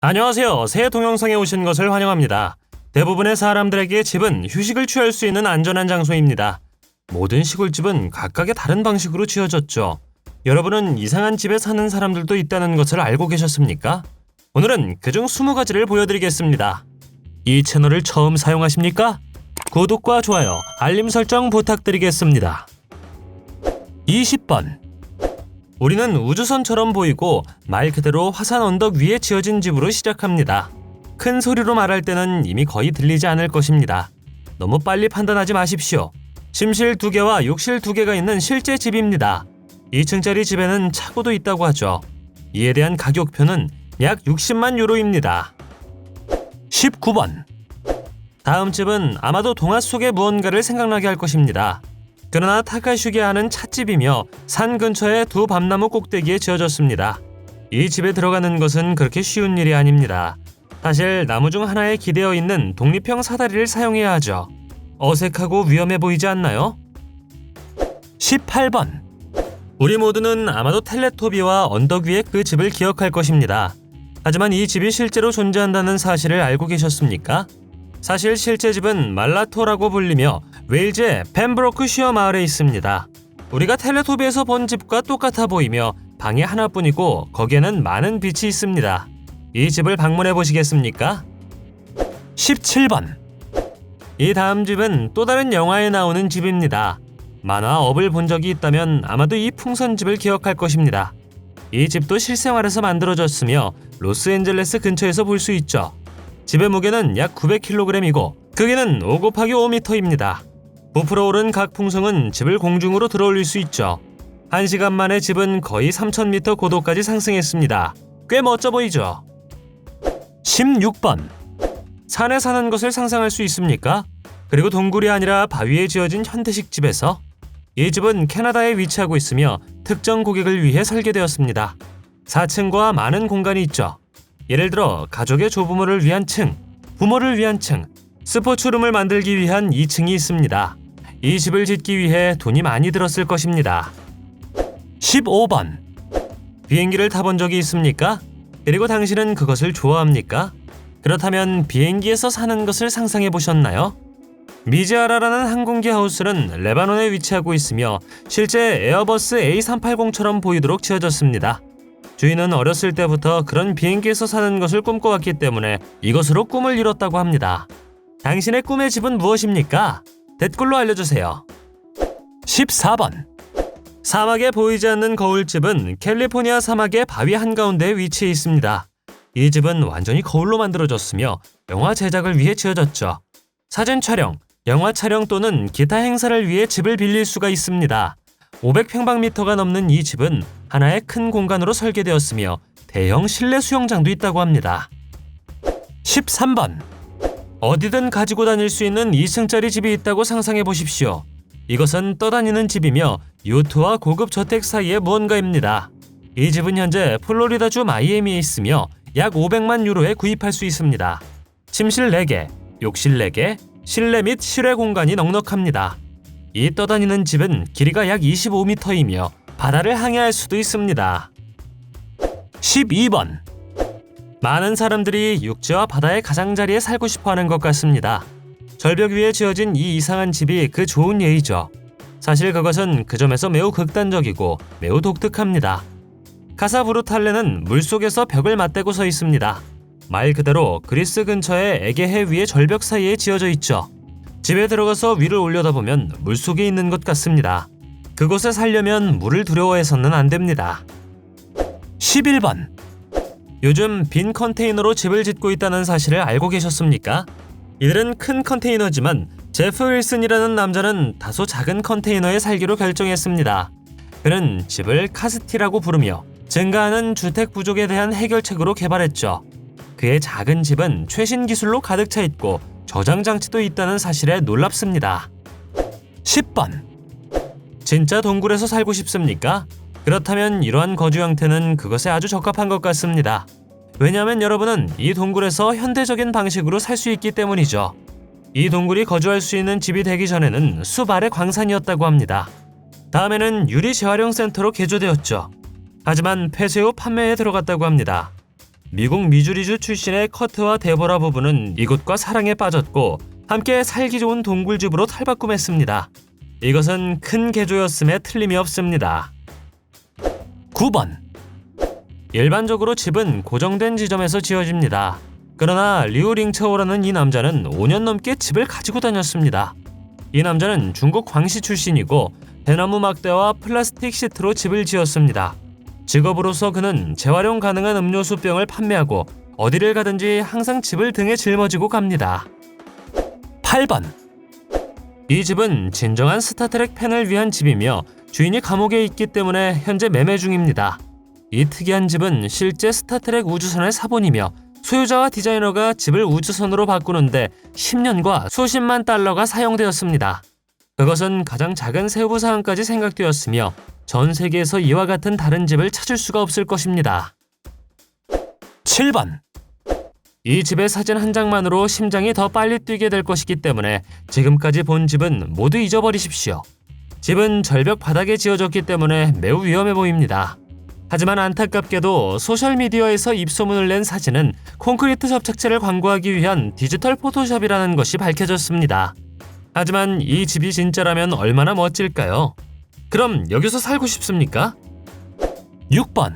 안녕하세요. 새 동영상에 오신 것을 환영합니다. 대부분의 사람들에게 집은 휴식을 취할 수 있는 안전한 장소입니다. 모든 시골집은 각각의 다른 방식으로 지어졌죠. 여러분은 이상한 집에 사는 사람들도 있다는 것을 알고 계셨습니까? 오늘은 그중 20가지를 보여드리겠습니다. 이 채널을 처음 사용하십니까? 구독과 좋아요, 알림 설정 부탁드리겠습니다. 20번. 우리는 우주선처럼 보이고 말 그대로 화산 언덕 위에 지어진 집으로 시작합니다. 큰 소리로 말할 때는 이미 거의 들리지 않을 것입니다. 너무 빨리 판단하지 마십시오. 침실 2개와 욕실 2개가 있는 실제 집입니다. 2층짜리 집에는 차고도 있다고 하죠. 이에 대한 가격표는 약 60만 유로입니다. 19번. 다음 집은 아마도 동화 속의 무언가를 생각나게 할 것입니다. 그러나 타카슈게 하는 찻집이며 산 근처의 2 밤나무 꼭대기에 지어졌습니다. 이 집에 들어가는 것은 그렇게 쉬운 일이 아닙니다. 사실 나무 중 하나에 기대어 있는 독립형 사다리를 사용해야 하죠. 어색하고 위험해 보이지 않나요? 18번. 우리 모두는 아마도 텔레토비와 언덕 위의 그 집을 기억할 것입니다. 하지만 이 집이 실제로 존재한다는 사실을 알고 계셨습니까? 사실 실제 집은 말라토라고 불리며 웨일즈의 펜브로크슈어 마을에 있습니다. 우리가 텔레토비에서 본 집과 똑같아 보이며 방이 하나뿐이고 거기에는 많은 빛이 있습니다. 이 집을 방문해 보시겠습니까? 17번. 이 다음 집은 또 다른 영화에 나오는 집입니다. 만화 업을 본 적이 있다면 아마도 이 풍선집을 기억할 것입니다. 이 집도 실생활에서 만들어졌으며 로스앤젤레스 근처에서 볼 수 있죠. 집의 무게는 약 900kg이고 크기는 5×5m입니다. 부풀어 오른 각 풍선은 집을 공중으로 들어올릴 수 있죠. 1시간 만에 집은 거의 3000m 고도까지 상승했습니다. 꽤 멋져 보이죠? 16번. 산에 사는 것을 상상할 수 있습니까? 그리고 동굴이 아니라 바위에 지어진 현대식 집에서 이 집은 캐나다에 위치하고 있으며 특정 고객을 위해 설계되었습니다. 4층과 많은 공간이 있죠. 예를 들어 가족의 조부모를 위한 층, 부모를 위한 층, 스포츠룸을 만들기 위한 2층이 있습니다. 이 집을 짓기 위해 돈이 많이 들었을 것입니다. 15번. 비행기를 타본 적이 있습니까? 그리고 당신은 그것을 좋아합니까? 그렇다면 비행기에서 사는 것을 상상해 보셨나요? 미지아라라는 항공기 하우스는 레바논에 위치하고 있으며 실제 에어버스 A380처럼 보이도록 지어졌습니다. 주인은 어렸을 때부터 그런 비행기에서 사는 것을 꿈꿔왔기 때문에 이것으로 꿈을 이뤘다고 합니다. 당신의 꿈의 집은 무엇입니까? 댓글로 알려주세요. 14번. 사막에 보이지 않는 거울집은 캘리포니아 사막의 바위 한가운데에 위치해 있습니다. 이 집은 완전히 거울로 만들어졌으며 영화 제작을 위해 지어졌죠. 사진 촬영, 영화 촬영 또는 기타 행사를 위해 집을 빌릴 수가 있습니다. 500평방미터가 넘는 이 집은 하나의 큰 공간으로 설계되었으며 대형 실내 수영장도 있다고 합니다. 13번. 어디든 가지고 다닐 수 있는 2층짜리 집이 있다고 상상해 보십시오. 이것은 떠다니는 집이며 요트와 고급 저택 사이의 무언가입니다. 이 집은 현재 플로리다주 마이애미에 있으며 약 500만 유로에 구입할 수 있습니다. 침실 4개, 욕실 4개, 실내 및 실외 공간이 넉넉합니다. 이 떠다니는 집은 길이가 약 25m이며 바다를 항해할 수도 있습니다. 12번. 많은 사람들이 육지와 바다의 가장자리에 살고 싶어하는 것 같습니다. 절벽 위에 지어진 이 이상한 집이 그 좋은 예이죠. 사실 그것은 그 점에서 매우 극단적이고 매우 독특합니다. 카사브루탈레는 물속에서 벽을 맞대고 서 있습니다. 말 그대로 그리스 근처의 에게해 위의 절벽 사이에 지어져 있죠. 집에 들어가서 위를 올려다보면 물속에 있는 것 같습니다. 그곳에 살려면 물을 두려워해서는 안 됩니다. 11번. 요즘 빈 컨테이너로 집을 짓고 있다는 사실을 알고 계셨습니까? 이들은 큰 컨테이너지만 제프 윌슨이라는 남자는 다소 작은 컨테이너에 살기로 결정했습니다. 그는 집을 카스티라고 부르며 증가하는 주택 부족에 대한 해결책으로 개발했죠. 그의 작은 집은 최신 기술로 가득 차 있고 저장 장치도 있다는 사실에 놀랍습니다. 10번. 진짜 동굴에서 살고 싶습니까? 그렇다면 이러한 거주 형태는 그것에 아주 적합한 것 같습니다. 왜냐하면 여러분은 이 동굴에서 현대적인 방식으로 살 수 있기 때문이죠. 이 동굴이 거주할 수 있는 집이 되기 전에는 숲 아래 광산이었다고 합니다. 다음에는 유리 재활용 센터로 개조되었죠. 하지만 폐쇄 후 판매에 들어갔다고 합니다. 미국 미주리주 출신의 커트와 데보라 부부는 이곳과 사랑에 빠졌고 함께 살기 좋은 동굴집으로 탈바꿈했습니다. 이것은 큰 개조였음에 틀림이 없습니다. 9번. 일반적으로 집은 고정된 지점에서 지어집니다. 그러나 리우 링차오라는 이 남자는 5년 넘게 집을 가지고 다녔습니다. 이 남자는 중국 광시 출신이고 대나무 막대와 플라스틱 시트로 집을 지었습니다. 직업으로서 그는 재활용 가능한 음료수 병을 판매하고 어디를 가든지 항상 집을 등에 짊어지고 갑니다. 8번. 이 집은 진정한 스타트렉 팬을 위한 집이며 주인이 감옥에 있기 때문에 현재 매매 중입니다. 이 특이한 집은 실제 스타트렉 우주선의 사본이며 소유자와 디자이너가 집을 우주선으로 바꾸는데 10년과 수십만 달러가 사용되었습니다. 그것은 가장 작은 세부 사항까지 생각되었으며 전 세계에서 이와 같은 다른 집을 찾을 수가 없을 것입니다. 7번. 이 집의 사진 한 장만으로 심장이 더 빨리 뛰게 될 것이기 때문에 지금까지 본 집은 모두 잊어버리십시오. 집은 절벽 바닥에 지어졌기 때문에 매우 위험해 보입니다. 하지만 안타깝게도 소셜미디어에서 입소문을 낸 사진은 콘크리트 접착제를 광고하기 위한 디지털 포토샵이라는 것이 밝혀졌습니다. 하지만 이 집이 진짜라면 얼마나 멋질까요? 그럼 여기서 살고 싶습니까? 6번.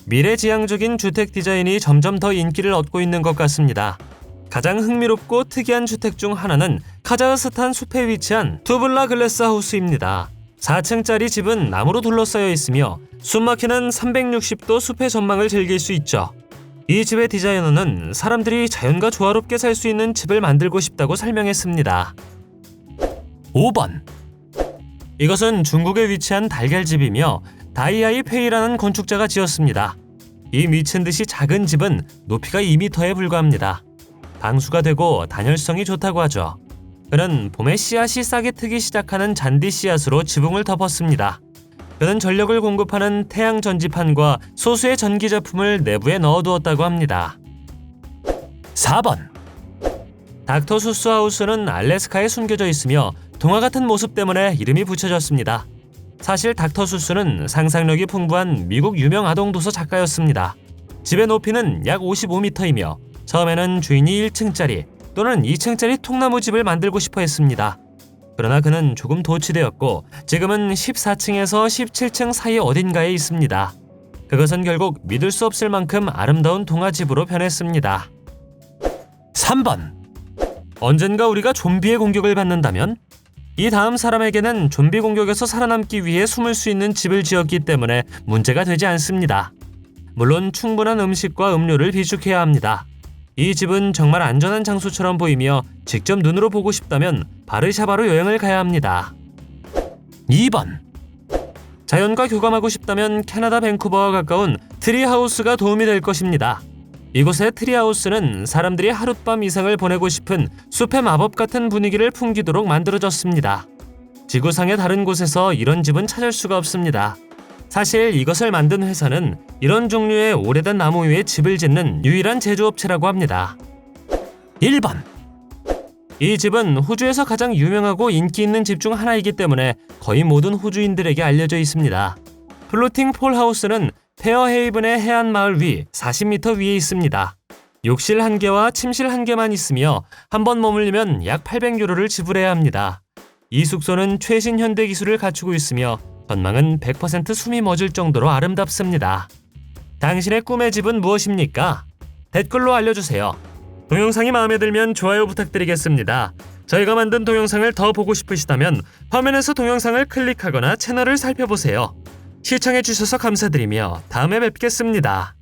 미래지향적인 주택 디자인이 점점 더 인기를 얻고 있는 것 같습니다. 가장 흥미롭고 특이한 주택 중 하나는 카자흐스탄 숲에 위치한 투블라 글래스 하우스입니다. 4층짜리 집은 나무로 둘러싸여 있으며 숨막히는 360도 숲의 전망을 즐길 수 있죠. 이 집의 디자이너는 사람들이 자연과 조화롭게 살 수 있는 집을 만들고 싶다고 설명했습니다. 5번. 이것은 중국에 위치한 달걀집이며 다이아이 페이라는 건축자가 지었습니다. 이 미친 듯이 작은 집은 높이가 2m에 불과합니다. 방수가 되고 단열성이 좋다고 하죠. 그는 봄에 씨앗이 싹이 트기 시작하는 잔디 씨앗으로 지붕을 덮었습니다. 그는 전력을 공급하는 태양 전지판과 소수의 전기 제품을 내부에 넣어두었다고 합니다. 4번. 닥터 수스 하우스는 알래스카에 숨겨져 있으며 동화 같은 모습 때문에 이름이 붙여졌습니다. 사실 닥터 수스는 상상력이 풍부한 미국 유명 아동도서 작가였습니다. 집의 높이는 약 55m이며 처음에는 주인이 1층짜리 또는 2층짜리 통나무 집을 만들고 싶어 했습니다. 그러나 그는 조금 도취되었고 지금은 14층에서 17층 사이 어딘가에 있습니다. 그것은 결국 믿을 수 없을 만큼 아름다운 동화집으로 변했습니다. 3번. 언젠가 우리가 좀비의 공격을 받는다면? 이 다음 사람에게는 좀비 공격에서 살아남기 위해 숨을 수 있는 집을 지었기 때문에 문제가 되지 않습니다. 물론 충분한 음식과 음료를 비축해야 합니다. 이 집은 정말 안전한 장소처럼 보이며 직접 눈으로 보고 싶다면 바르샤바로 여행을 가야 합니다. 2번. 자연과 교감하고 싶다면 캐나다 밴쿠버와 가까운 트리하우스가 도움이 될 것입니다. 이곳의 트리하우스는 사람들이 하룻밤 이상을 보내고 싶은 숲의 마법 같은 분위기를 풍기도록 만들어졌습니다. 지구상의 다른 곳에서 이런 집은 찾을 수가 없습니다. 사실 이것을 만든 회사는 이런 종류의 오래된 나무 위에 집을 짓는 유일한 제조업체라고 합니다. 1번. 이 집은 호주에서 가장 유명하고 인기 있는 집 중 하나이기 때문에 거의 모든 호주인들에게 알려져 있습니다. 플로팅 폴 하우스는 페어헤이븐의 해안 마을 위 40m 위에 있습니다. 욕실 1개와 침실 1개만 있으며 한 번 머물면 약 800유로를 지불해야 합니다. 이 숙소는 최신 현대 기술을 갖추고 있으며 전망은 100% 숨이 멎을 정도로 아름답습니다. 당신의 꿈의 집은 무엇입니까? 댓글로 알려주세요. 동영상이 마음에 들면 좋아요 부탁드리겠습니다. 저희가 만든 동영상을 더 보고 싶으시다면 화면에서 동영상을 클릭하거나 채널을 살펴보세요. 시청해주셔서 감사드리며 다음에 뵙겠습니다.